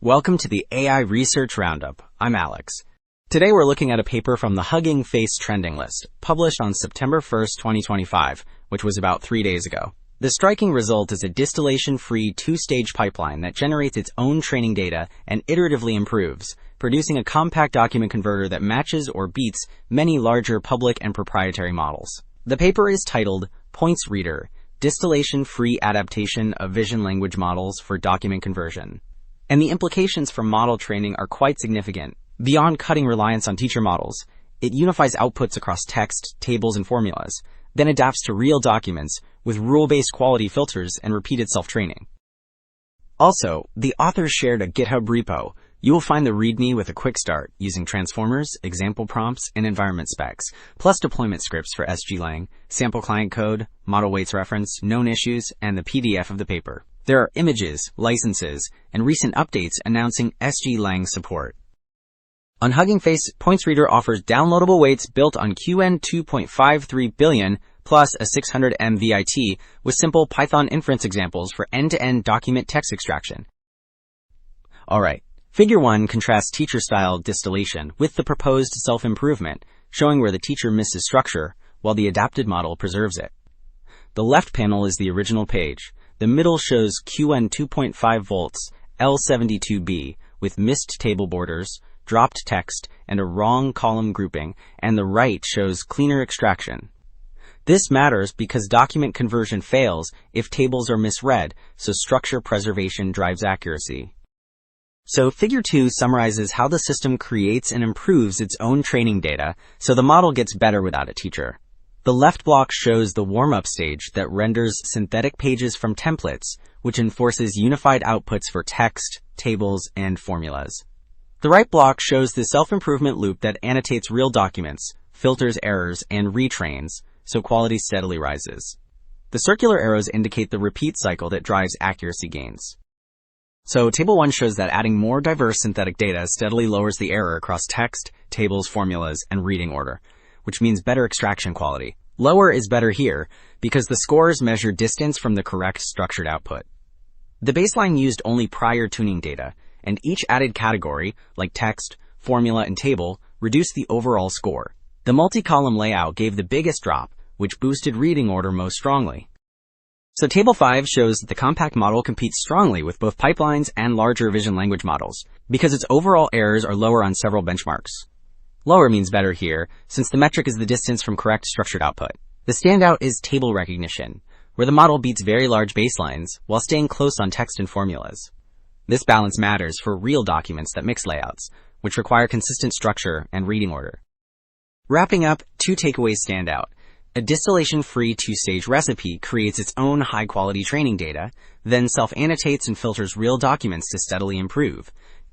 Welcome to the AI Research Roundup. I'm Alex. Today we're looking at a paper from the Hugging Face trending list, published on September 1st, 2025, which was about 3 days ago. The striking result is a distillation-free two-stage pipeline that generates its own training data and iteratively improves, producing a compact document converter that matches or beats many larger public and proprietary models. The paper is titled Points Reader, Distillation-Free Adaptation of Vision Language Models for Document Conversion. And the implications for model training are quite significant. Beyond cutting reliance on teacher models, it unifies outputs across text, tables, and formulas, then adapts to real documents with rule-based quality filters and repeated self-training. Also, the authors shared a GitHub repo. You will find the README with a quick start using transformers, example prompts, and environment specs, plus deployment scripts for SGLang, sample client code, model weights reference, known issues, and the PDF of the paper. There are images, licenses, and recent updates announcing SGLang support. On Hugging Face, Points Reader offers downloadable weights built on QN 2.53 billion plus a 600 MVIT with simple Python inference examples for end-to-end document text extraction. Alright, Figure 1 contrasts teacher-style distillation with the proposed self-improvement, showing where the teacher misses structure while the adapted model preserves it. The left panel is the original page. The middle shows QN 2.5 volts L72B with missed table borders, dropped text, and a wrong column grouping, and the right shows cleaner extraction. This matters because document conversion fails if tables are misread, so structure preservation drives accuracy. So Figure 2 summarizes how the system creates and improves its own training data so the model gets better without a teacher. The left block shows the warm-up stage that renders synthetic pages from templates, which enforces unified outputs for text, tables, and formulas. The right block shows the self-improvement loop that annotates real documents, filters errors, and retrains, so quality steadily rises. The circular arrows indicate the repeat cycle that drives accuracy gains. So Table 1 shows that adding more diverse synthetic data steadily lowers the error across text, tables, formulas, and reading order, which means better extraction quality. Lower is better here because the scores measure distance from the correct structured output. The baseline used only prior tuning data, and each added category, like text, formula, and table, reduced the overall score. The multi-column layout gave the biggest drop, which boosted reading order most strongly. So Table 5 shows that the compact model competes strongly with both pipelines and larger vision language models, because its overall errors are lower on several benchmarks. Lower means better here, since the metric is the distance from correct structured output. The standout is table recognition, where the model beats very large baselines while staying close on text and formulas. This balance matters for real documents that mix layouts, which require consistent structure and reading order. Wrapping up, 2 takeaways stand out. A distillation-free two-stage recipe creates its own high-quality training data, then self-annotates and filters real documents to steadily improve.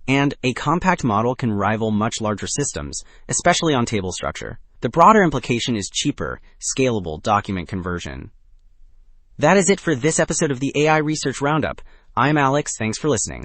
And a compact model can rival much larger systems, especially on table structure. The broader implication is cheaper, scalable document conversion. That is it for this episode of the AI Research Roundup. I'm Alex, thanks for listening.